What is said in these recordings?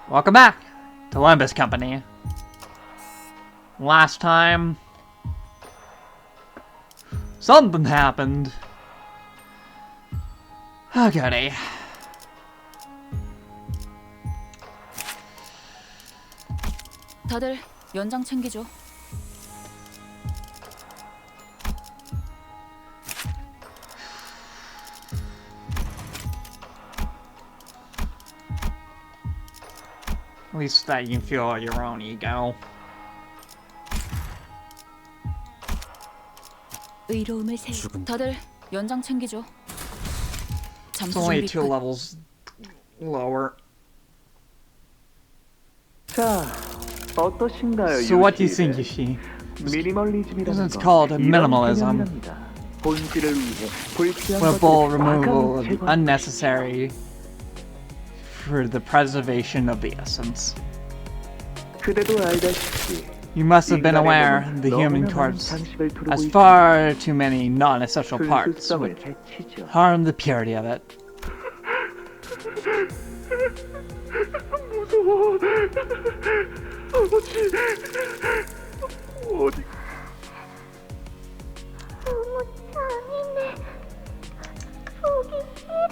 Welcome back to Limbus Company. Last time, something happened. Oh, goody. 다들 연장 챙기죠. At least that you can feel your own ego. 의로움을 세. 다들 연장 챙기죠. It's only 2 levels lower. 자, 어떠신가요, So what do you think, Yushi? 미니멀리즘이라는 It's called 건 minimalism. 이런 개념이랍니다. 본질을 위해 불필요한 Full 것들을 removal of 과감히 the unnecessary for the preservation of the essence. 그대도 알다시피 You must have been aware the human corpse has far too many non-essential parts which 해치죠. harm the purity of it. 무서워. 아버지. 어디? 너무 잔인해. 보기 싫어.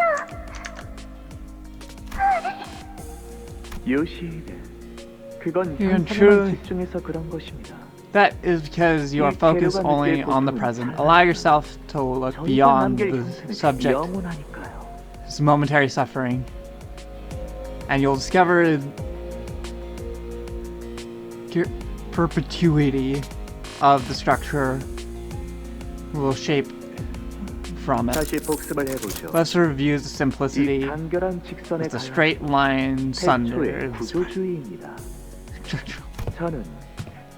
요시히데. 그건 You're 현상에만 truly- 집중해서 그런 것입니다. That is because you are focused only on the present. Allow yourself to look 저희가 beyond 남길 the 형상은 subject, 영원하니까요. its momentary suffering, and you'll discover the perpetuity of the structure will shape from it. 다시 복습을 해보죠. Let's review the 이 simplicity 간결한 직선의 with the straight line 태초의 sunder. 구조주의입니다. 저는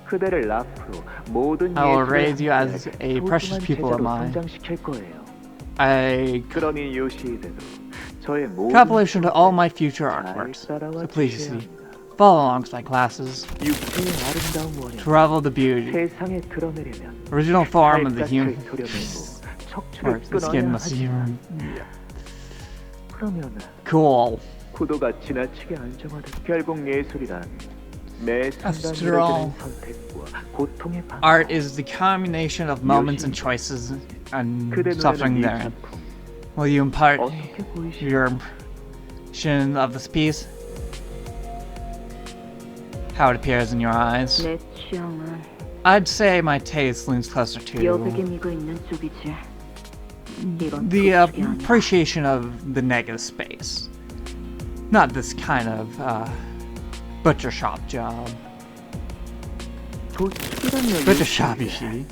그대를 앞으로 모든 I will 예술의 raise you as 한계를 a precious 소중한 pupil of 제자로 mine. 성장시킬 거예요. I 그러니 요시히데도 저의 모든 compilation to all my future 잘 artworks. 따라와 So please 주셔야 see, 합니다. follow along my classes 육체의 아름다운 원형 to revel the beauty, 세상에 드러내려면 original form of the human. 발끝을 도려내고 척추를 Works. The skin 끊어야 must 하지만 be 그러면 cool. 구도가 지나치게 안정화돼 결국 예술이란 매 순간 After all, 이뤄지는 선택과 고통의 방 Art is the combination of moments and choices and 그대 suffering 눈에는 이 therein. 작품 Will you impart 어떻게 보이시죠? your impression of this piece? How it appears in your eyes? 내 취향은 I'd say my taste leans closer 여백의 to 미가 있는 쪽이지. 이건 the 도축이 아니야. appreciation of the negative space. Not this kind of butcher shop job. 도축이란 Butcher shop, you see.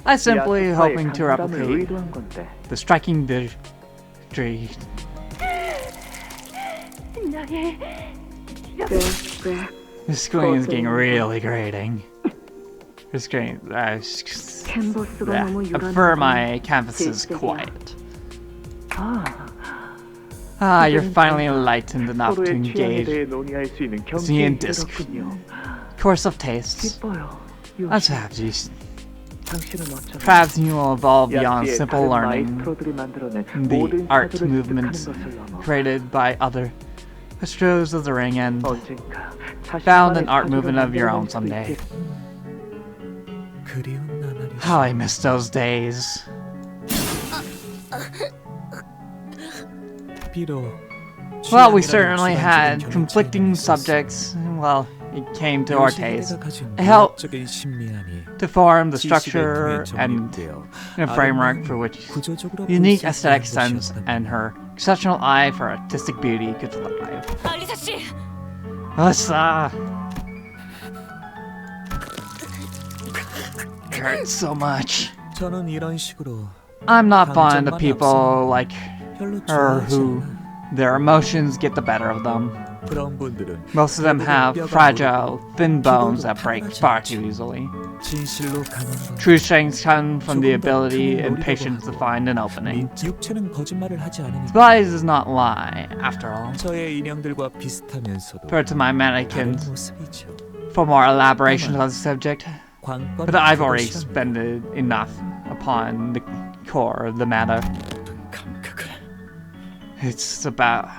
I'm simply hoping to replicate 의도한 건데 the striking victory. The screen is getting really grating. The screen, 캔버스가 yeah. 너무 I prefer my canvases quiet. Ah, you're finally enlightened enough to 서로의 취향에 engage 대해 논의할 수 있는 the 경계에 disc 이르렀군요. course of tastes. 기뻐요. Let's 요시, have these. 당신은 어쩌면 Perhaps you will evolve beyond 야시의 simple 다른 learning, 마이스트로들이 만들어낸 the 모든 art 차도를 movements 습득하는 것을 넘어 created by other maestros of the ring and 언젠가 found an 자신만의 art 차도를 movement of your own 만들어낼 수도 someday. 있겠- 그리운 나날이 How I miss those days. 비록 Well, we 취향이라는 certainly had 주관적인 conflicting 견해차이는 있었어. subjects. Well, it came to our taste. 요시히데가 가진 It helped 문학적인 심리안이 to form the 지식의 structure 뇌에 and 정립되어 a framework 아름다운 for which 구조적으로 unique 볼 수 aesthetic 있다는 sense 것이었다면 and her exceptional eye for artistic beauty could thrive. 알리사 씨, Alyssa! It hurts so much. 저는 이런 식으로 I'm not fond of 감정만 people 앞서는 like 별로 her 좋아하지 who 않아. their emotions get the better of them. 그런 분들은 Most of them have 뼈가 fragile, 무르고 thin bones that 기도도 break 편하지 far 않지. too easily. 진실로 가는 건 True strengths come from the 조금 더 ability 틈을 and 노리려고 patience to 하고 find an opening. 육체는 거짓말을 하지 않으니까 Bodies does not lie, after all. 저의 인형들과 비슷하면서도 Refer to my 다른 mannequins 모습이죠. for more elaborations on the subject, 관건은 but I've already 그것이란 expended enough upon the core of the matter. 감각을 It's about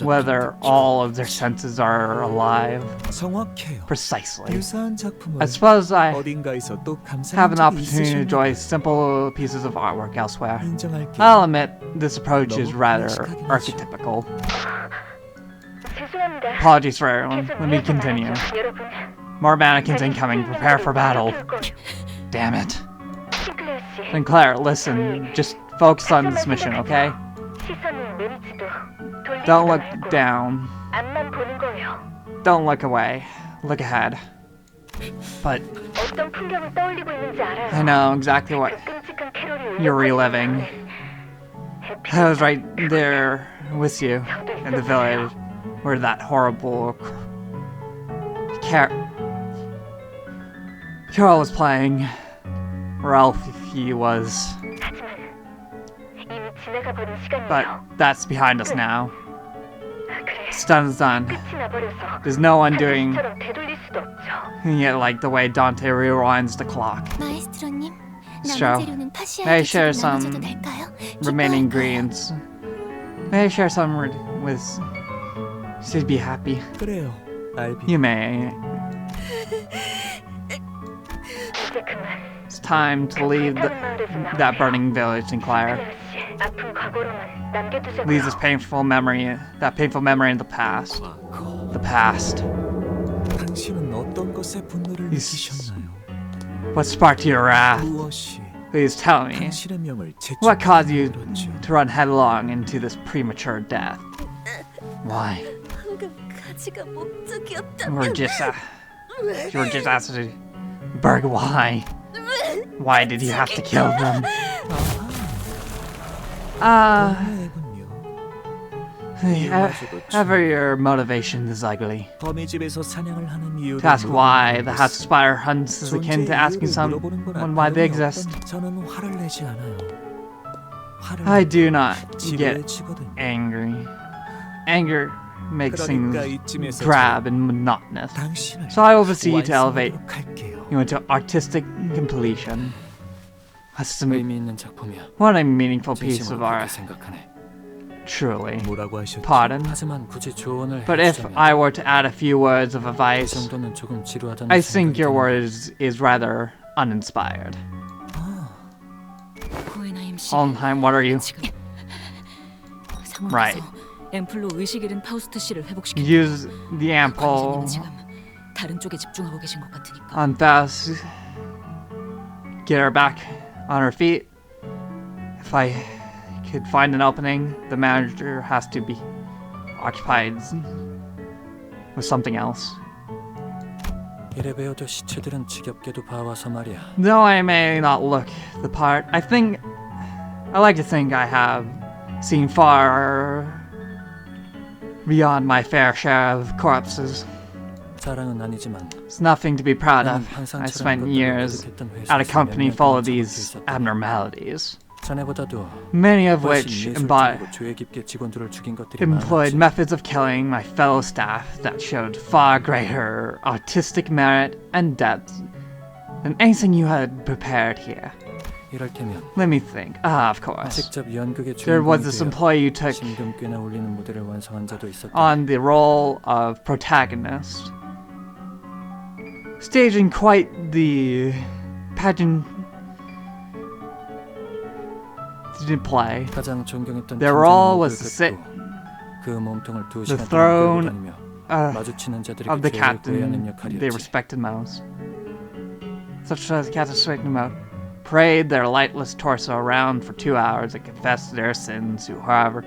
whether all of their senses are alive. 정확해요. Precisely. 유사한 작품을 I suppose I 어딘가에서 또 have an 감상한 적이 opportunity to enjoy 있으십니까? simple pieces of artwork elsewhere. 인정할게요. I'll admit, this approach is rather 클래식하긴 하죠. archetypical. 죄송합니다. Apologies for everyone. Let me continue. 여러분, More mannequins incoming. Prepare for battle. Damn it. 싱클레어 씨. Sinclair, listen. Just focus on this mission, okay? 시선을 내리지도 돌리지도 Don't look 말고 down. 앞만 보는 거예요. Don't look away. Look ahead. But 어떤 풍경을 떠올리고 있는지 알아요. I know exactly what 끔찍한 캐롤이 you're reliving. I was right there with you in the village where that horrible Carol was playing. Ralphie was. 하지만 이미 지나가 버린 But 시간이에요. that's behind us now. 그래. It's done is done. 끝이 나버려서 There's no undoing 처럼 되돌릴 수도 없죠. it like the way Dante rewinds the clock. 마에스트로님, Sure. 남은 재료는 파시아에게 May I share 지금 some 나눠줘도 될까요? Remaining 기뻐할 거예요. ingredients. May I share some with. She'd be happy. 그래요. 알비. You may. 이제 그만. It's time to leave that burning village, Sinclair. 싱클레어 씨, 아픈 과거로만 남겨두자고요. Leave that painful memory in the past. The past. 당신은 어떤 것에 분노를 느끼셨나요? What sparked your wrath? 무엇이 Please tell me. 당신의 명을 What caused you 제쳐들었죠? to run headlong into this premature death? Why? 방금 가지가 목적이었다면 You were just asked to Berg, why? Why did you have to kill them? 너무해군요. Ever your motivation is ugly. 거미집에서 사냥을 하는 이유를 To ask why the House of Spire hunts is akin to asking 물어보는 건 someone why they 다름이 exist. 없던 저는 화를 내지 않아요. 화를 I do not 지루해 get 지거든요. angry. Anger makes things 그러니까 이쯤에서 drab and monotonous. 당신을 So I oversee you to elevate 완성하도록 할게요. you into artistic completion. 의미 있는 작품이야. What a meaningful piece of 진심으로 그렇게 art, 생각하네. truly. 뭐라고 하셨죠? Pardon? 하지만 굳이 조언을 But if 해주자면 I were to add a few words of 그 advice, 정도는 조금 지루하다는 I think your 생각이 words is rather uninspired. 고에나임 씨, Aldenheim, what are you? 지금 상황에서 Right. 앰플로 의식 잃은 파우스트 씨를 회복시키고 Use the ample 관리자님은 지금 다른 쪽에 집중하고 계신 것 같으니까 on Faust. Get her back on her feet. If I could find an opening, the manager has to be occupied with something else. 이래 배워도 시체들은 지겹게도 봐와서 말이야. Though I may not look the part, I like to think I have seen far beyond my fair share of corpses. 자랑은 아니지만 It's nothing to be proud 나는 of. I 환상처럼 spent 것들을 years 거듭했던 at a 회사에서 company 몇 full 년 of 동안 these 적응돼 있었다. abnormalities, 자네보다도 many of which 훨씬 예술적이고 조예 깊게 직원들을 죽인 것들이 employed 많았지. methods of killing my fellow staff that showed far greater artistic merit and depth than anything you had prepared here. 이럴테면 Let me think. Of course. 직접 연극의 There was 주인공이 this 되어 employee you took 심금 꽤나 울리는 무대를 완성한 자도 있었다. on the role of protagonist, staging quite the pageant play. 가장 존경했던 Their role 팀장님을 was to sit 뵙고 그 몸통을 두 the 시간 동안 끌고 throne 다니며 of 마주치는 the 자들에게 죄를 구애하는 captain they 역할이었지. respected most. Such as Captain Swignamot parade their lightless torso around for 2 hours and confess their sins to whoever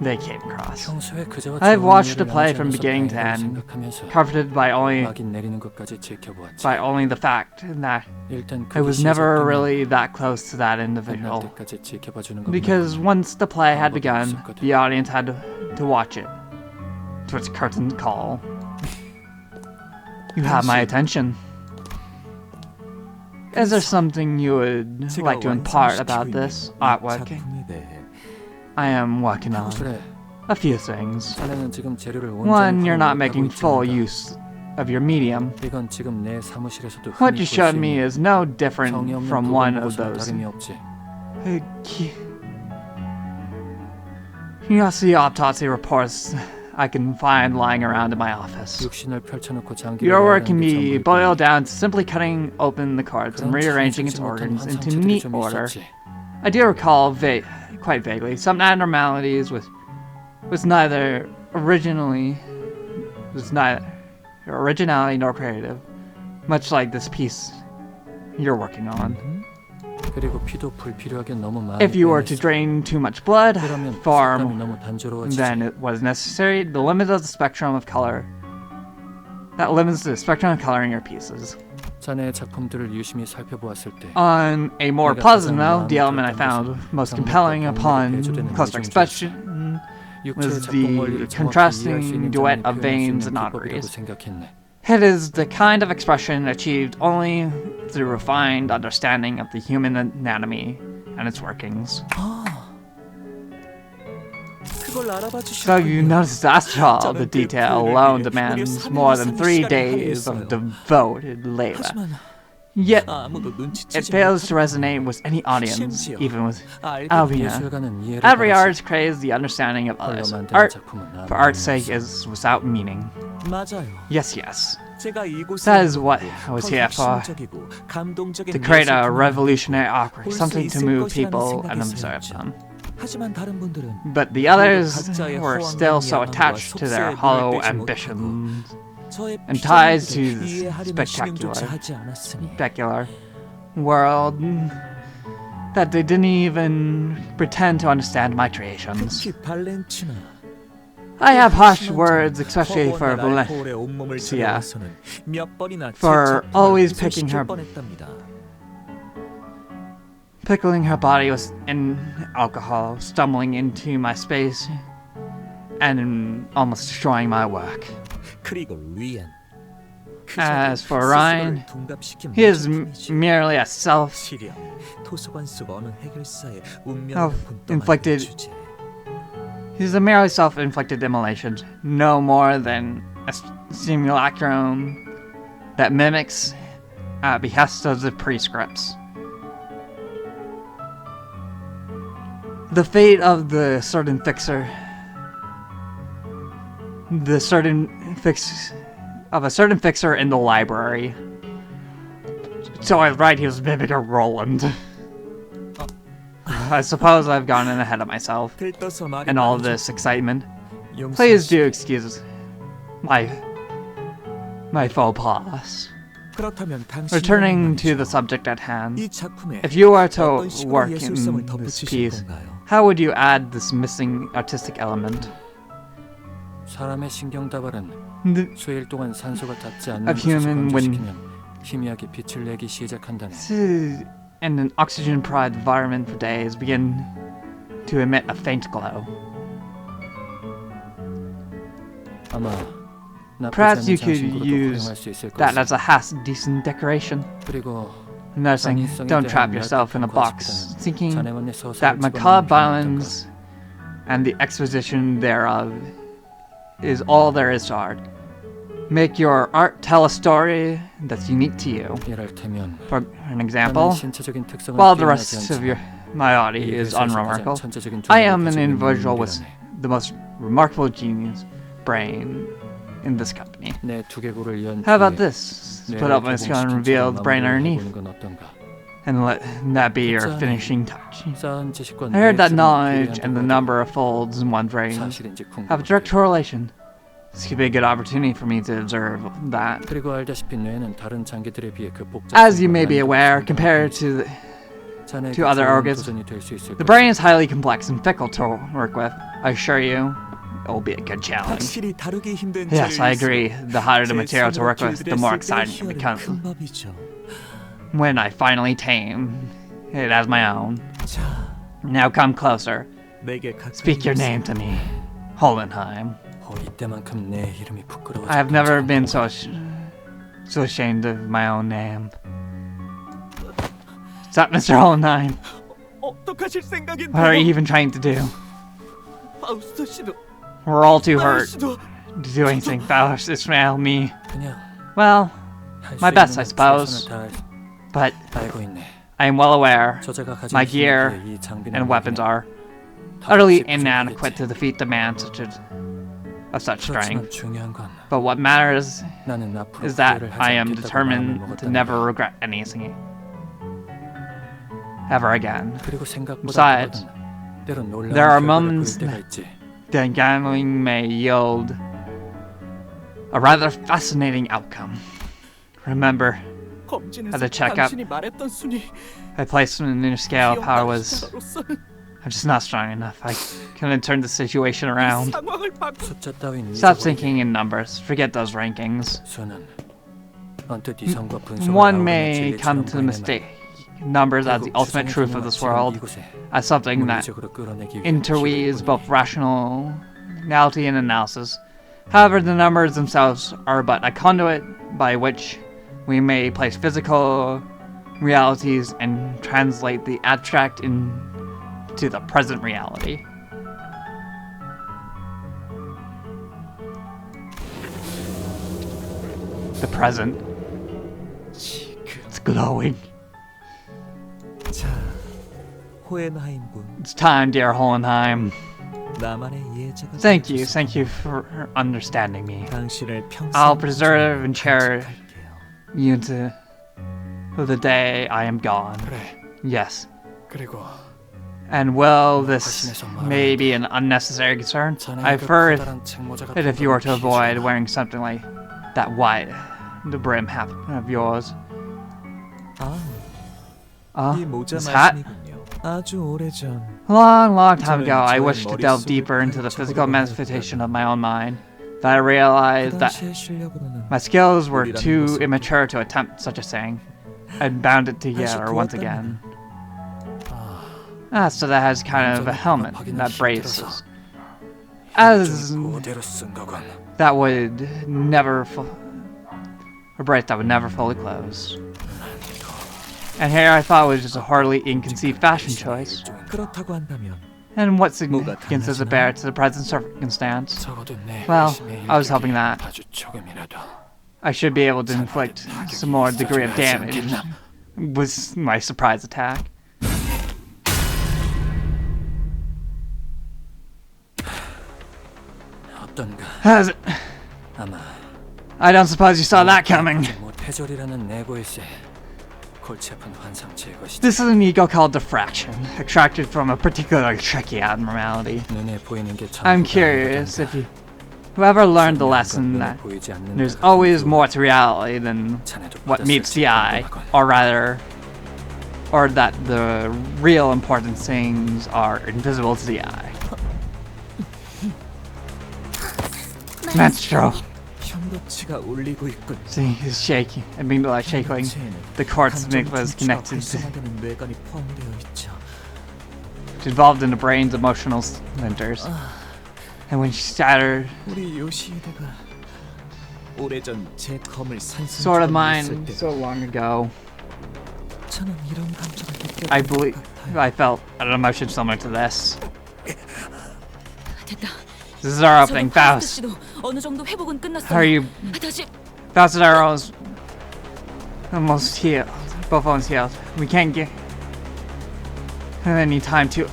they came across. 평소에 그저와 I've 좋은 watched the 일을 play 나누지 from 않아서 beginning to 다행이라고 end, 생각하면서 comforted by 막인 내리는 것까지 지켜보았지. only the fact that 일단 I was 그게 never 시작되면 really that close to that 끝날 individual. 때까지 지켜봐주는 것만 Because once the play had begun, 없었거든. the audience had to watch it to its curtain call. You have my attention. Is there something you would 제가 like to impart 완성시키고 about 있는 this 이 artwork? 작품에 대해 I am working on 그래, a few things. 자네는 지금 재료를 One, 온전히 you're not 활용하고 making 있지 full 않은가? use of your medium. 이건 지금 내 사무실에서도 What 흔히 you 볼 수 showed me 있는 is no different 정이 없는 from one of 보고서와 those 다름이 없지. You see autopsy reports I can find lying around in my office. 육신을 펼쳐놓고 장기를 Your work can 나열하는 게 be 전부일 boiled 뿐이야. down to simply cutting open the corpse and 그런 rearranging its 천사지 못한 organs into 환상체들이 neat 좀 order. 있었지. I do recall, quite vaguely, some abnormalities was neither originality nor creative, much like this piece you're working on. 그리고 피도 불필요하게 너무 많이 If you were to 빼냈어. drain too much blood, 그러면 far 색감이 너무 단조로워지지. than it was necessary, the limit of the spectrum of color that limits the spectrum of color in your pieces. 자네의 작품들을 유심히 살펴보았을 때 On a more 내가 pleasant 가장 note, the 마음에 element I 들었던 found 것은 most 경력과 compelling 경력이 upon 배조되는 closer 요정이었어. inspection 육체의 was 작동 the 원리를 정확히 이해할 수 contrasting 있는 duet 자만이 of 표현할 수 veins 있는 and 기법이라고 arteries. 생각했네. It is the kind of expression achieved only through refined understanding of the human anatomy and its workings. 그걸 알아봐 So you 주셨군요. notice after all, the 저는 그 detail 표현을 alone 위해 demands 무려 more 3일 than 이상의 3 시간을 days of 할애했어요. devoted labor. 하지만 Yet, 아무도 it 눈치채지 fails to 못하고 resonate with any audience, 심지어 even with 알게 Alvina. 예술가는 이해를 Every 받아서 artist craves the understanding of 홀로 others. 만드는 Art, 작품은 for 아무 art's sake, 의미 is 없어. without meaning. 맞아요. Yes, yes. 제가 이곳에 That is 오고 what I was 더 here for. 혁신적이고 감동적인 To create a 예술품을 revolutionary 만들고 opera, 볼수 something to 있을 move 것이라는 people 생각이 and observe 세웠죠. them. 하지만 다른 분들은 But the 모두 others 각자의 were 허황된 still so 야망과 attached to their 속세에 hollow 눈을 떼지 ambitions, 저의 and ties to 피조물들을 the 이해하려는 spectacular. 신용조차 하지 않았으니 specular world that they didn't even pretend to understand my creations. 특히 발렌티나 I have harsh words, especially for 알코올에 온몸을 Valencia, 들여와서는 몇 번이나 제 for 작품을 always 훼손시킬 picking her- 뻔했답니다. pickling her body in alcohol, stumbling into my space, and almost destroying my work. 그리고 리안 As for Ryan, he is merely a 시련 도서관 속 어느 해결사의 운명을 inflicted- 주제. he's a merely self-inflicted immolation, no more than a simulacrum that mimics at behest of the prescripts. The fate of the certain fixer, a certain fixer in the library. So I was right, he was mimicking Roland. I suppose I've gone in ahead of myself 들떠서 말이 in all of 많아졌군요. this excitement. 용서하시- Please do excuse my faux pas. 그렇다면 당신은 Returning 말이죠. to the subject at hand, 이 작품에 if you were to 어떤 식으로 work in 예술성을 this 덧붙이실 piece, 건가요? how would you add this missing artistic element? 사람의 신경다발은 The, 수일 동안 산소가 닿지 않는 Of 곳에서 human 건조시키면 희미하게 빛을 내기 시작한다네. in an oxygen-deprived environment for days, begin to emit a faint glow. 아마 나쁘지 Perhaps you 않은 could 장신구로도 use 활용할 수 있을 that 것이다. as a half-decent decoration. 그리고 Nursing, 장애성에 don't 대한 trap yourself in a 얄팍한 box, 거짓보다는 thinking 자네만의 서사를 that 집어넣는 macabre 편이 violence and the exposition thereof is all there is to art. Make your art tell a story that's unique to you. 어떤가? 이랄테면 For an 나는 example, 신체적인 특성은 while the 뛰어나지 rest of 않지만 my body 이 is 회사에서 가장 unremarkable, 천재적인 I 존재를 am an 가지고 있는 individual with 인물이라네. the most remarkable genius brain in this company. 내 두개골을 연 How about 뒤에 this? Split up my skull and 개봉시킨 reveal 채로 the brain 마무리를 underneath, 해보는 건 어떤가? and let that be your 진짜 finishing touch. 쌓은 지식과 I heard that 뇌의 knowledge 비례한 and the 덕을 number of folds in one's brain 사실인지 have a direct 궁금해. correlation. This could be a good opportunity for me to observe that. 그리고 알다시피 뇌는 다른 장기들에 비해 그 복잡한 As you may be 걸 aware, 만들기 compared 때문에 to other organs, 도전이 될수 있을 the 것이다. brain is highly complex and fickle to work with. I assure you, it will be a good challenge. 확실히 다루기 힘든 Yes, I 재료일수록 agree. The harder the 제 material to 손으로 work with, the more 길들였을 때 exciting it 희열은 becomes. 큰 법이죠. When I finally tame it as my own. 자, Now come closer. 내게 가까이 Speak your 오세요. name to me, Holenheim. 이때만큼 내 이름이 부끄러워. I have never been so ashamed of my own name. Stop, Mr. Holenheim. 어떡하실 생각인데요? What are you even trying to do? 파우스토 씨도 We're all too hurt 씨도 to do anything. Faust, Ismail, me. 그냥 Well, 할 my 수 best, 있는 I suppose. 최선을 but 다해 알고 있네. I am well aware 저자가 가진 my gear 힘에 비해 이 장비는 and weapons 무기네. are utterly inadequate to defeat demands of such strength. 중요한 건 But what matters 나는 앞으로 is that 후회를 하지 I am 않겠다고 마음을 determined to 먹었다는 never 거. regret anything ever again. 그리고 생각보다 Besides, 그거는 때론 놀라운 there are 결과를 moments 보일 때가 있지. that gambling may yield a rather fascinating outcome. Remember, at the checkup, I placed in the scale of power was I'm just not strong enough. I couldn't turn the situation around. 숫자 따윈 Stop 잊어버리게. thinking in numbers. Forget those rankings. 수는 언뜻 이성과 분석을 One 아우르는 may come 진리처럼 to the 보이는 mistake numbers as the 결국 ultimate 추상의 truth of 기능은 this 지금 world, 이곳에 as something that 물리적으로 끌어내기 위한 interweaves 기술뿐이야. both rationality and analysis. However, the numbers themselves are but a conduit by which we may place physical realities and translate the abstract into the present reality. The present. It's glowing. 자, 호헨하임군. It's time, dear Hohenheim. 나만의 예자가 Thank 되어줘서 you for understanding me. 당신을 평생 I'll preserve and cherish 간직할게요. you to the day I am gone. 그래. Yes. 그리고 And well, this may be an unnecessary concern. I've heard that if you were to avoid wearing something like that white, the brim hat of yours. 이 모자 This hat? 말씀이군요. 아주 오래전 A long time ago, I wished to delve deeper into the physical manifestation of my own mind. But I 그 realized that 당시의 실력으로는 my skills were too immature to attempt such a thing. I'd bound it together once 그렇다면 again. So that has kind of a helmet that braces. As 그대로 쓴 거군. that would never a brace that would never fully close. And here I thought was just a hardly inconceived fashion choice. 그렇다고 한다면 And what significance does it bear to the present circumstance? 적어도 내 Well, 의심의 I was hoping 일격이 that 아주 조금이라도 I should be able to inflict some more degree of damage with my surprise attack. 어떤가. Has it? 아마 I don't suppose you saw that coming. 모태졸이라는 내고일세 골치 아픈 환상체의 것이지. This is an ego called diffraction, extracted from a particularly tricky abnormality. 눈에 보이는 게 I'm 전부가 curious 아니거든. if you whoever learned the 선명한 건 lesson 눈에 that 보이지 않는 there's 것을 always 두고 more to reality than 자네도 what meets the 받았을지 eye, 궁금하군. or rather, or that the real important things are invisible to the eye. Menstrual. 편도치가 울리고 있군. See, he's shaking. Amygdala shaking. The cortex amygdala is connected to, 활성화되는 뇌관이 포함되어 있죠. involved in the brain's emotional centers. And when she shattered, 우리 요시히데가 오래전 제 검을 sort of 산승처럼 mine 했을 때 so long ago, 저는 이런 감정을 느꼈던 I 것 believe 같아요. I felt an emotion similar to this. 됐다. This is our 저도 opening. 파우스트 Faust. 씨도 어느 정도 회복은 끝났어요. How are you? 다시 Faust and I are almost healed. Both almost healed. We can't get any time to.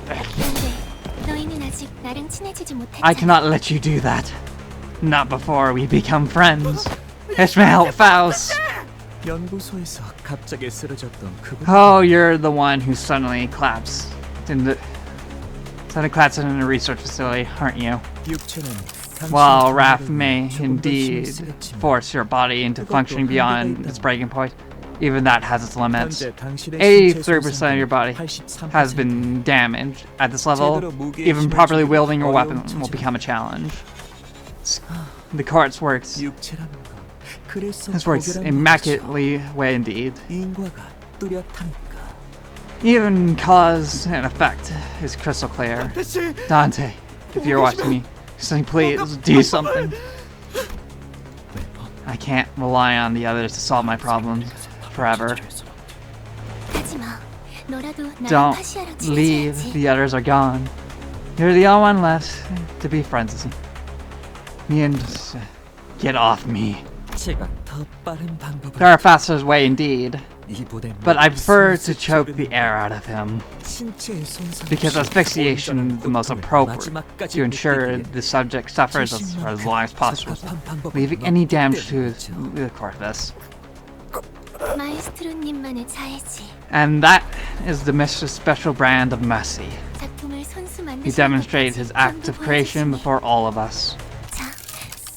너희는 아직 나랑 친해지지 못했잖아. I cannot let you do that. Not before we become friends. Ishmael, Faust. 연구소에서 갑자기 쓰러졌던 그분. Oh, you're the one who suddenly collapsed in the a research facility, aren't you? 육체는 While 당신의 Raph 동료를 may 조금 더 indeed 힘을 쓰겠지만 force your body into functioning beyond its breaking point, even that has its limits. 현재 당신의 83% of your body 83% has been damaged. At this level, even properly wielding your weapon will become a challenge. The courts works. 육체라는 건 그래서 This works 거기라는 immaculately way indeed. 거죠. 인과가 뚜렷하니까. Even cause and effect is crystal clear. Dante, if you're watching me, please do something. I can't rely on the others to solve my problems forever. 가지마. 너라도 나랑 Don't 파시아랑 leave. 친해져야지. The others are gone. You're the only one left to be friends with me. And get off me. 제가 더 빠른 방법을 There are faster way indeed. but I prefer to choke the air out of him, because asphyxiation is the most appropriate to ensure the subject suffers for as long as possible, leaving any damage to the corpus. 마에스트로님만의 자해지. And that is the Mr. Special brand of mercy. 작품을 손수 He 만드신 demonstrated his act of creation before all of us.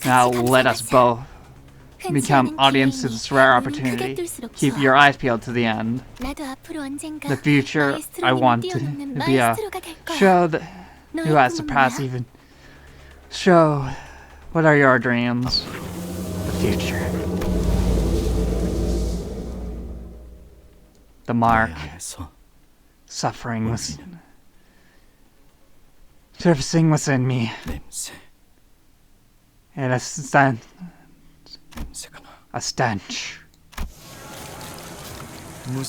Now let us both become audience to this rare opportunity. Keep your eyes peeled to the end. 나도 앞으로 언젠가 The future I want to be a show that who has surpassed even. Show what are your dreams? The future. The mark. Suffering was surfacing within me. And a stench.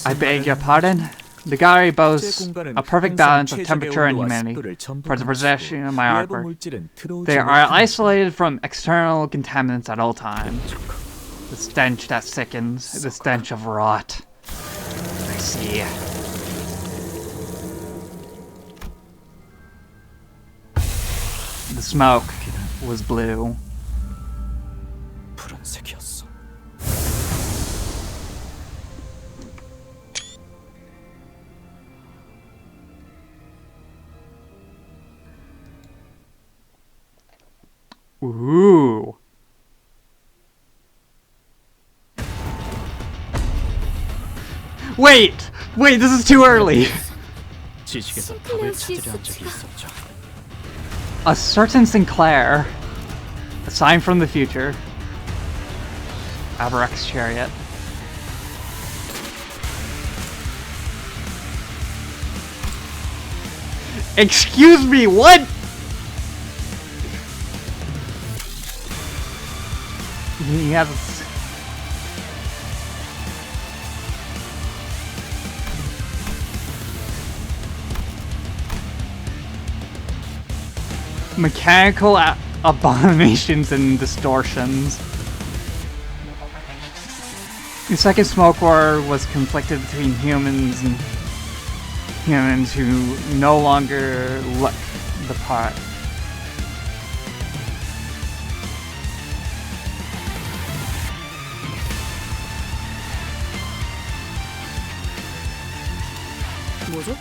I beg your pardon? The gallery boasts a perfect balance of temperature and humanity for the possession of my artwork. They are isolated from external contaminants at all times. The stench that sickens, the stench of rot. I see. The smoke was blue. 푸른색이었어. Ooh. Wait, this is too early. 지식에서 답을 찾으려 한 적이 있었죠. A certain Sinclair, a sign from the future. Avarex chariot. Excuse me, what? He has. Mechanical abominations and distortions. The second Smoke War was conflicted between humans and humans who no longer look the part. 뭐죠?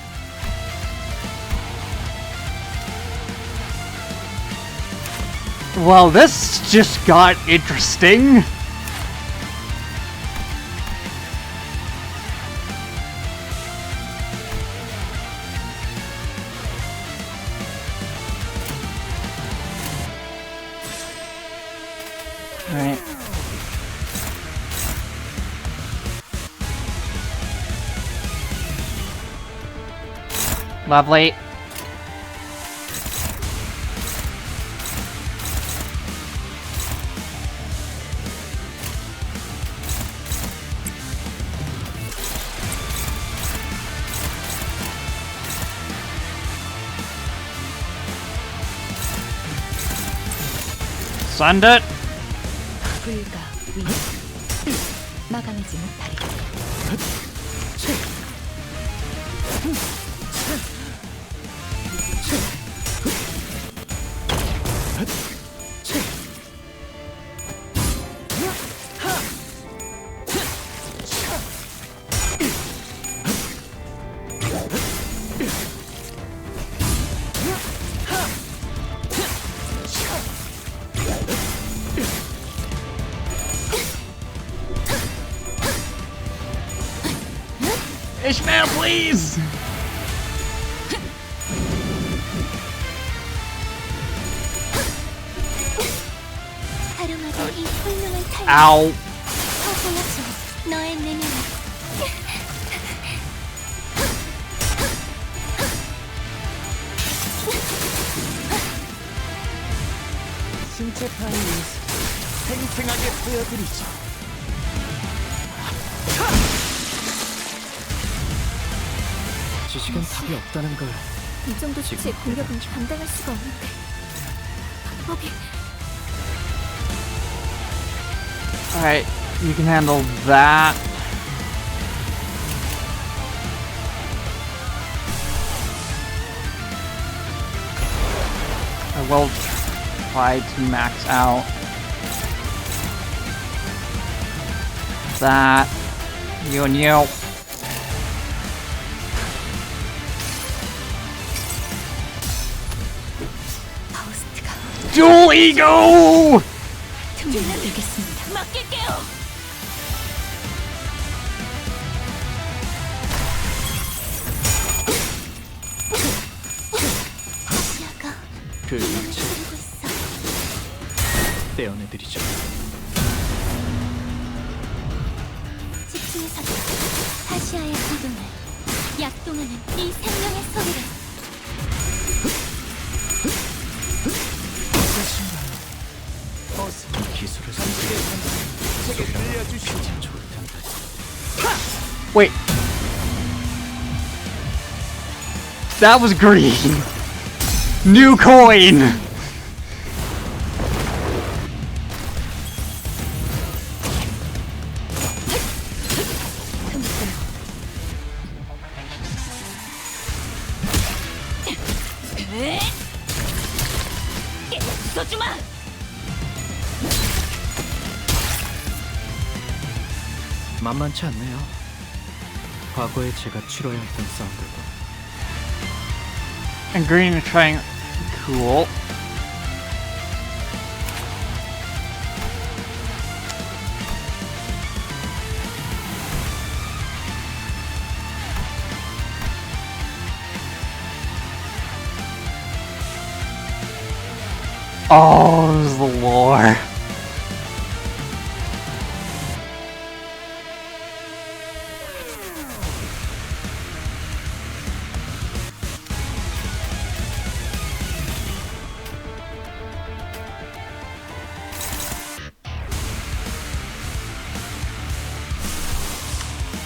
Well, this just got interesting. Alright. Lovely. Send it. 불가 위 마감하지 못하리. Ishmael, please! 활용하고 이 혼명을 탈. Ow. 더 보여줘. 너의 내면을. 신체 파일을 생생하게 보여드리죠. 지식은 답이 없다는 걸. 이 정도 수치의 공격은 감당할 수가 없는데. 방법이. Alright, you can handle that. I will try to max out that. You and you. 파우스트가 Dual ego! 틈을 내겠습니다. 맡길게요. 아시아가 그 일체 그리고 있어. 떼어내드리죠. 집중해서도 아시아의 고동을 약동하는 이 생명의 소리를 기술을 제게 들려주시면 좋을 텐데. Wait. That was green. New coin. 써주마. 만만치 않네요. 과거에 제가 치러야 했던 싸움들도. And green is trying. Cool. Oh, this is the lore.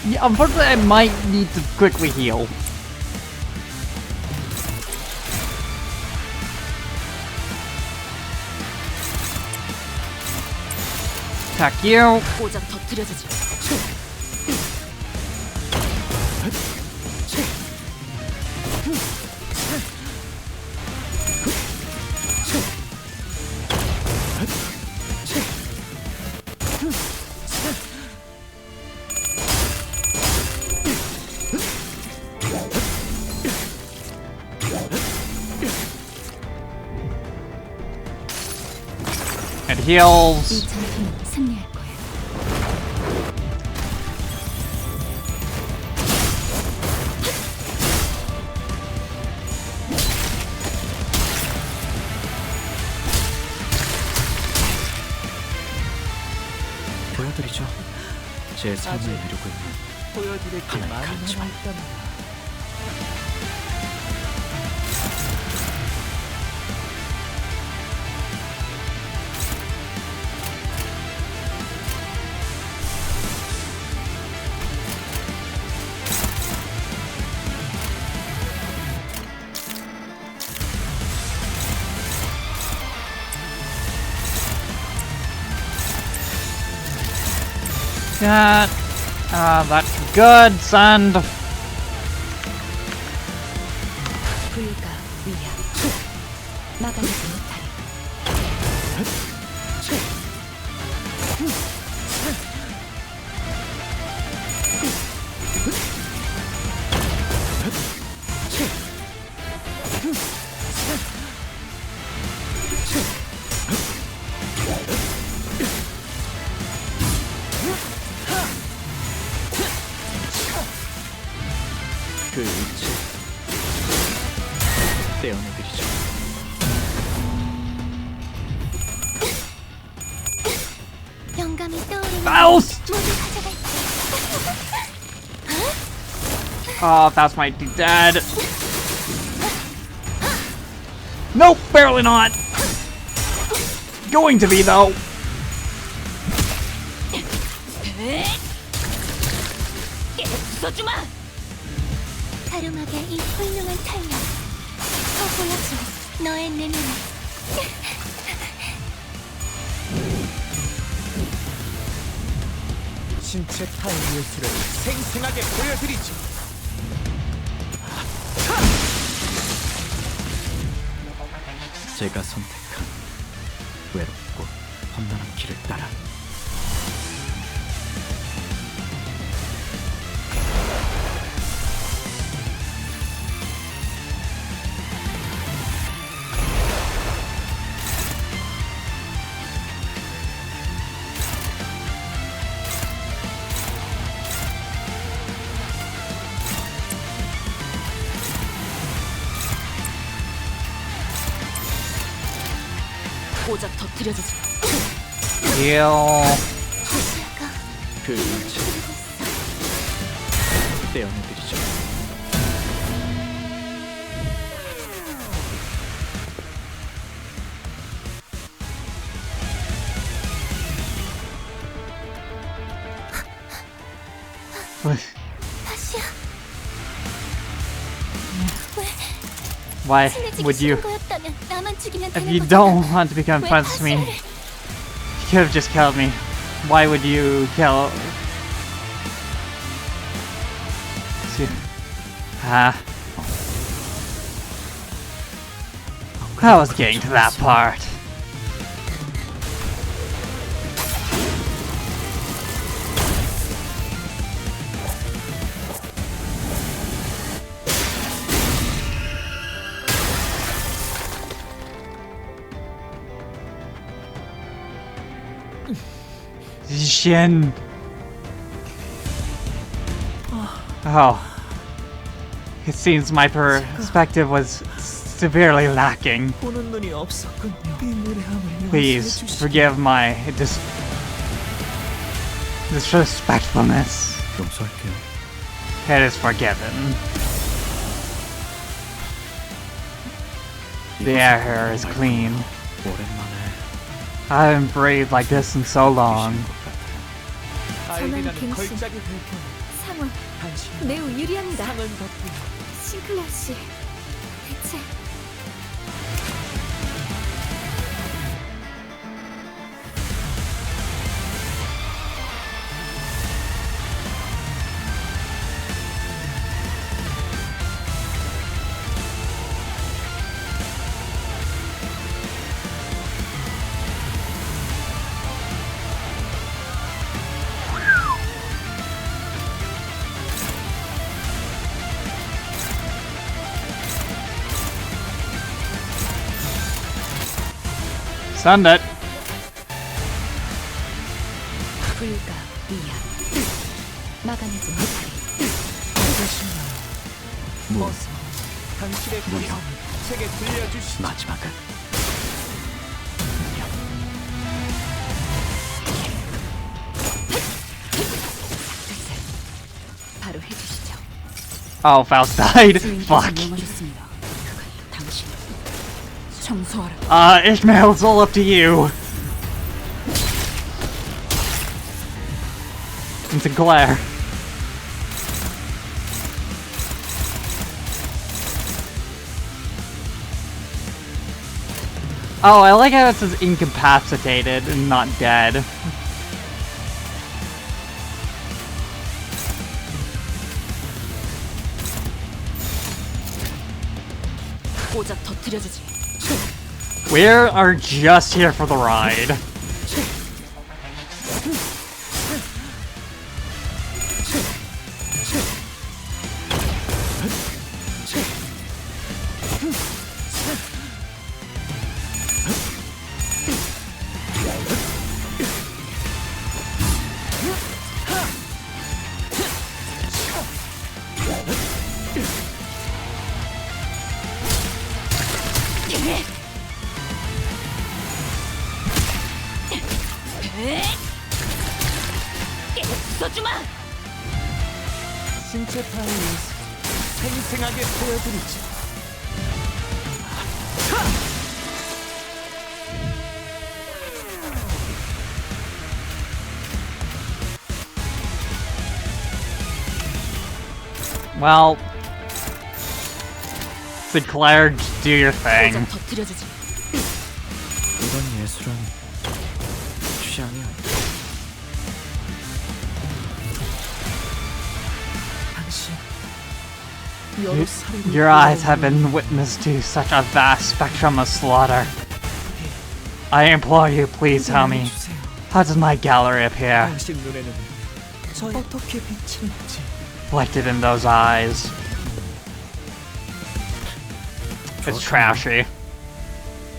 Yeah, unfortunately, I might need to quickly heal. Attack you. 고작 터뜨려주지. And heals. 이 전투는 승리할 거야. 보여드리죠. 제 삶을 이루고 있는 하나의 가치만. That. That's good, sand. 불가 위야. 막아내지 못하리. 그 일체 떼어내드리죠. 영감이 떠오르는 Faust! 모두 가져갈게. Oh, that's my dad. Nope, barely not. Going to be though. 써주마. 가lum하게 이 훌륭한 탄력. 더 보여줘. 너의 내면을. 신체 타입 예술을 생생하게 보여드리지. 제가 선택한 외롭고 험난한 길을 따라 고작 터뜨려주지. Heal. 그 일체 떼어내드리죠. 다시야. Why 친해지기 would you? 싫은 거였다면 나만 죽이면 If 되는 you 거잖아. don't want to become 왜 friends with me, 다시를? you could have just killed me. Why would you kill? Ah. I was getting to that part. Shin. Oh. It seems my perspective was severely lacking. 보는 눈이 없었군요. 이 무례함을 Please forgive my disrespectfulness. 용서할게요. It is forgiven. The air here is clean. 오랜만에 I haven't breathed like this in so long. 전환 갱신 상황 매우 유리합니다. 싱클레어 씨, 대체 Send it. 불가 이야. 막아내지 못하리. 무 무형 마지막은 바로 해주시죠. Oh, Faust died. 주인께서 Fuck. 명하셨습니다. 그걸 당신 청소하라. Ishmael, it's all up to you. And Sinclair. Oh, I like how it says incapacitated and not dead. 고작 터뜨려주지. We are just here for the ride. 써주마. 신체 파괴 생생하게 보여드리죠. Well, Sinclair, just do your thing. 고작 터뜨려주지. 이런 예술은 취향이 아니야. 당신 여러 살인을 Your eyes have 보아오니 been witness to such a vast spectrum of slaughter. I implore you, please tell me, 주세요. how does my gallery appear, 당신 눈에는 어떻게 비치는지. reflected in those eyes? It's trashy.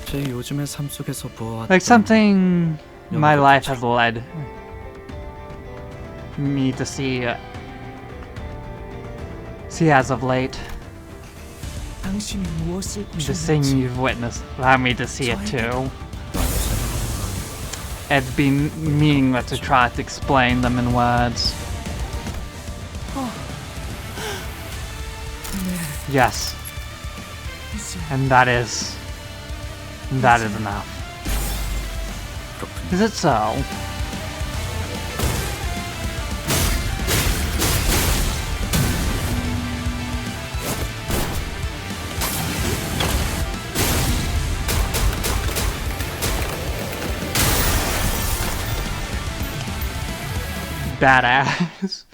제 요즘의 삶 속에서 보아왔던 Like something my life has led me to see as of late. 당신이 무엇을 The thing 보셨는지 you've witnessed, allow me to see it too. It's been meaningless to try to explain them in words. Yes, 이제 and that is enough. Is it so? Badass.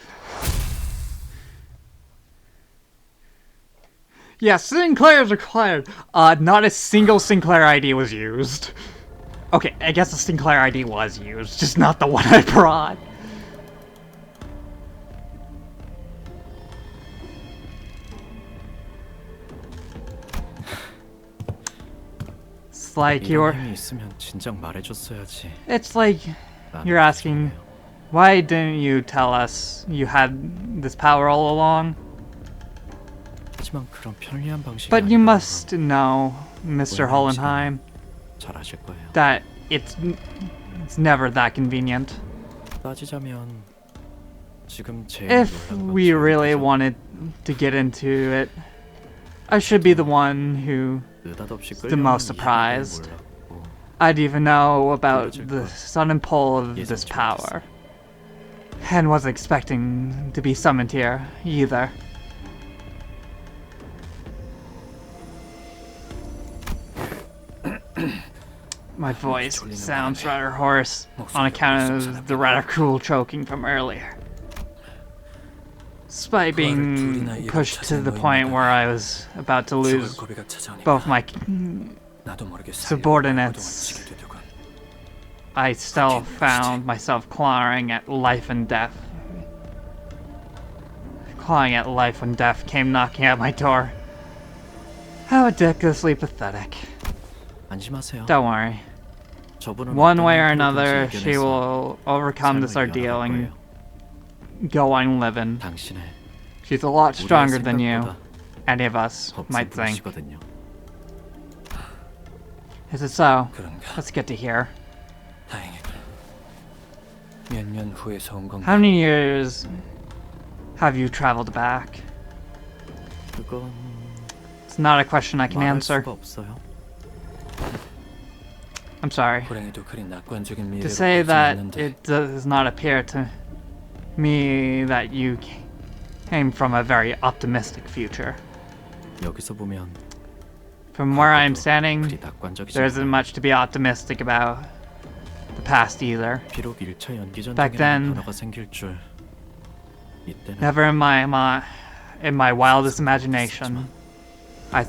Yeah, Sinclair's required. Not a single Sinclair ID was used. Okay, I guess the Sinclair ID was used, just not the one I brought. It's like 이런 힘이 있으면 진작 말해줬어야지. It's like 나는 you're asking, 죄송해요. why didn't you tell us you had this power all along? 하지만 그런 편리한 방식이 But you 아니라는 must know, Mr. Hollenheim, 건 잘 아실 거예요. that it's never that convenient. 따지자면 지금 제일 If 놀란 건 we really 저희죠. wanted to get into it, I should be the one who 느닷없이 the most 끌려오는 surprised. 이유를 몰랐고 I'd even know about the sudden pull of this power. And wasn't expecting to be summoned here either. My voice sounds rather hoarse on account of the rather cruel choking from earlier. Despite being pushed to the point where I was about to lose both my subordinates, I still found myself clawing at life and death. Clawing at life when death came knocking at my door. How ridiculously pathetic. 안심하세요. Don't worry. 저분은 One 어떤 way or 형태로든지 another, she 이겨내서 will overcome this 삶을 ordeal 이어나갈 and 거예요. go on living. 당신의 She's a lot 우리의 stronger than you, 생각보다 any of us 더 might think. 분이시거든요. Is it so? 그런가? That's good to hear. 다행이군. 몇 년 후에서 온 건가? How many years have you traveled back? 그건 It's not a question I can 말할 answer. 수가 없어요. I'm sorry. 불행히도 그리 낙관적인 To 미래로 say 보이진 that 않는데 it does not appear to me that you came from a very optimistic future. 여기서 보면 From where I'm 과거도 standing, 그리 낙관적이지 there isn't 않아요. much to be optimistic about the past either. 비록 1차 Back then, 연기전적이라는 단어가 생길 줄 이때는 Never in my wildest imagination, I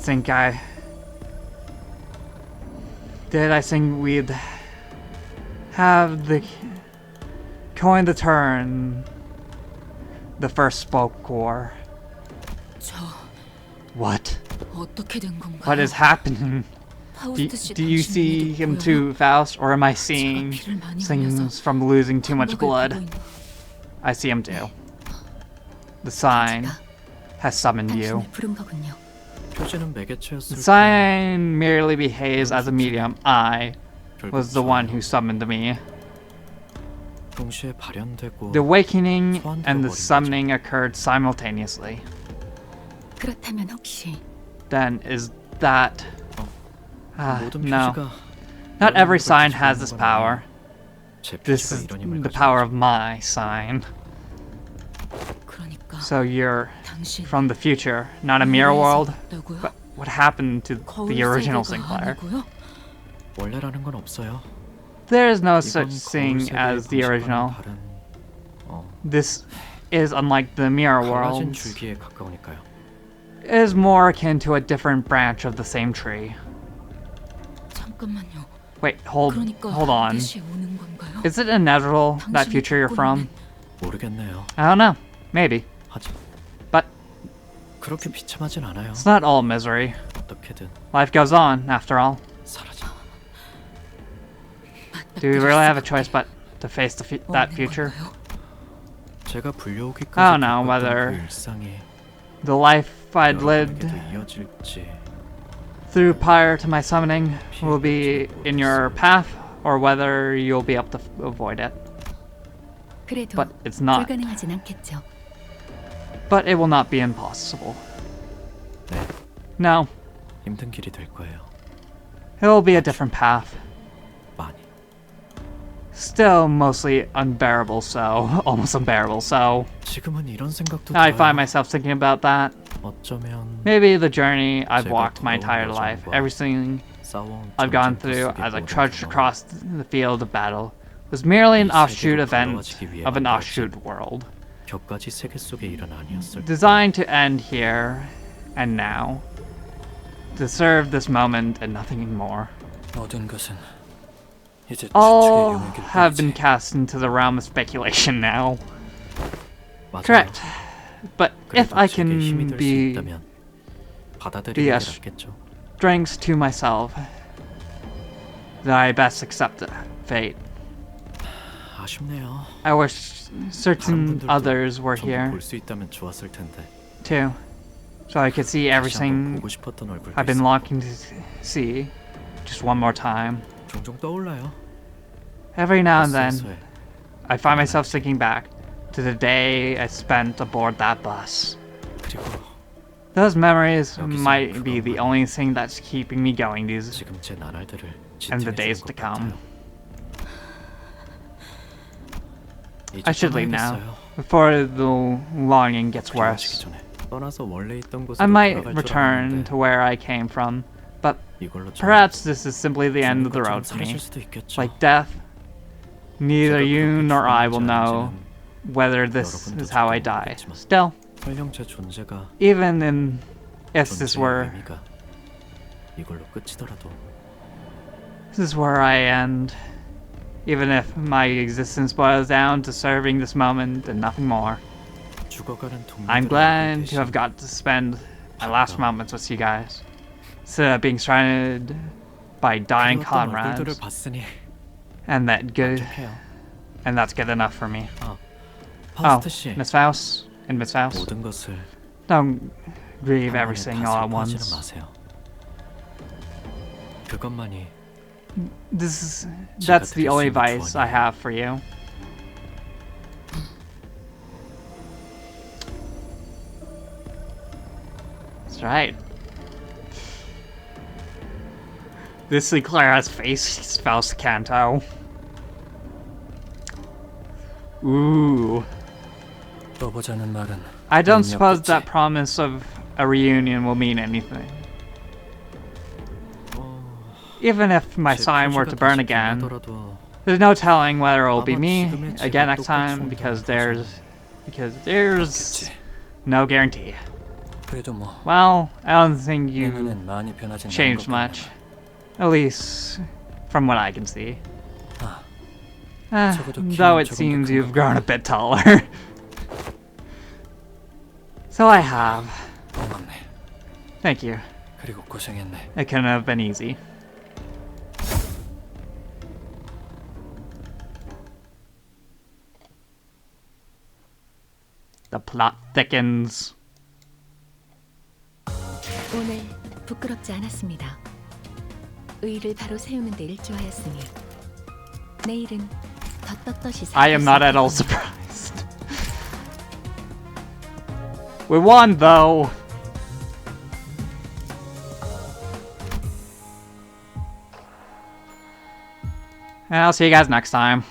think we'd have the coin the turn the first spoke war. 저 What? 어떻게 된 건가요? What is happening? 파우스트 씨 Do you 당신 see 눈에도 him 보여요? too, Faust, or am I seeing 피를 많이 things from losing too much 감옥을 blood? 보고 있는 I see him too. The sign has summoned you. 당신을 부른 거군요. 표지는 The 매개체였을 sign merely behaves as a medium. I 결국 was the one 저는 who summoned me. 동시에 발현되고 The awakening and the summoning occurred simultaneously. 그렇다면 혹시 Then is that... 모든 no. 표지가 Not 이런 every 힘을 sign 가지고 has 있는 this 건 power. 아니에요. 제 This 표지가 is 이런 힘을 the 가지고 power 있어요. of my sign. 그러니까 So you're 당신 from the future, not a mirror world? 있다고요? But what happened to 거울 the original 세계가 Sinclair? 아니고요? 원래라는 건 없어요. There is no 이건 such 거울 thing 세계의 as the 방식과는 original. 다른, This is unlike the mirror 갈라진 worlds. 줄기에 가까우니까요. is more akin to a different branch of the same tree. 잠깐만요. Wait, hold on. 다시 오는 건가요? Is it inevitable that future you're from? 모르겠네요. I don't know. Maybe. 하지. But 그렇게 비참하진 않아요. it's not all misery. 어떻게든 Life goes on, after all. 사라져. Do we really have a choice but to face that future? 제가 불려오기까지 I don't know 겪었던 whether 그 일상이 the life I'd lived 여러분에게도 이어질지. through prior to my summoning will be in your path, or whether you'll be able to avoid it. 그래도 But it's not. 불가능하진 않겠죠. But it will not be impossible. 네, No, 힘든 길이 될 거예요. it will be a different path. 많이. Still mostly unbearable, so almost unbearable. So 지금은 이런 생각도 I 들어요. find myself thinking about that. 어쩌면 Maybe the journey I've 제가 walked my 더러운 entire life, 여정과 everything 싸워온 I've gone 전쟁터 through 속의 as I 모든 trudged 경험은 across the field of battle, was merely an 이 offshoot 세계로 event 돌아와지기 위해 of an 만들어진 offshoot world, 격가지 세계 속의 일은 아니었을 designed to end here and now, to serve this moment and nothing more. 모든 것은 이제 All 추측의 영역일 have been 뿐이지. cast into the realm of speculation now. 맞아요. Correct. But if 그래도 I 제게 힘이 can 될 수 be 있다면 받아들이는 be 게 a 낫겠죠. strengths to myself, then I best accept fate. 아쉽네요. I wish 다른 certain 분들도 others were 전부 here 볼수 있다면 좋았을 텐데. too, so I could see 다시 한번 everything 보고 싶었던 얼굴도 I've been 있어. longing to see just one more time. 종종 떠올라요. Every now and then, 버스에서의 I find myself thinking back to the day I spent aboard that bus. 그리고 Those memories 여기서 might be the 그것만이 only thing that's keeping me going these 지금 제 나날들을 and the 지탱해 days 주는 to 것 come. 같아요. 이제 I should leave now, 떠나야겠어요. before the longing gets 그리워지기 worse. 전에 떠나서 원래 있던 곳으로 I might 돌아갈 줄 return 알았는데 to where I came from, but 이걸로 좀 perhaps this is simply the end 죽는 of the 것처럼 road for me. 사라질 수도 있겠죠. Like death, neither 제가 you 그렇게 nor I will 죽었는지 know 아닌지는 whether this 여러분도 is how I 저도 die. 모르겠지만 Still, 설령 제 존재가 even if this 존재의 were 의미가 이걸로 끝이더라도 I end, even if my existence boils down to serving this moment and nothing more, 죽어가는 I'm 동료들 glad to have got to spend my last moments with you guys, instead of being surrounded by dying 얼굴들을 comrades, 봤으니 and 만족해요. that's good enough for me. Oh, 파스트 씨, Miss Faust and Miss Faust, 모든 것을 don't grieve 한 번에 everything 다 all at 슬퍼하지는 once. 마세요. 그것만이 That's the only advice I have for you. That's right. This Sinclair has faced Faust Canto. Ooh. 떠보자는 말은 I don't 의미 suppose 없겠지. that promise of a reunion will mean anything. Even if my 제 sign were 표시가 to burn 다시 again, 변하더라도 there's no telling whether it will be 아마 me 지금의 again 제가 next time 똑같이 because 운동을 there's 그렇겠지. no guarantee. 그래도 뭐 Well, I don't think 내 you 눈엔 많이 변하진 않은 changed 것 much, 같네. at least from what I can see. 아, 적어도 키는 Though it 조금 더 seems 큰 you've 것 grown a bit taller. So I have. 고맙네. Thank you. 그리고 고생했네. It couldn't have been easy. The plot thickens. 오늘 부끄럽지 않았습니다. 의의를 바로 세우는 데 일조하였으니 내일은 더 떳떳이 I am not at all 살아갈 surprised. We won though. And I'll see you guys next time.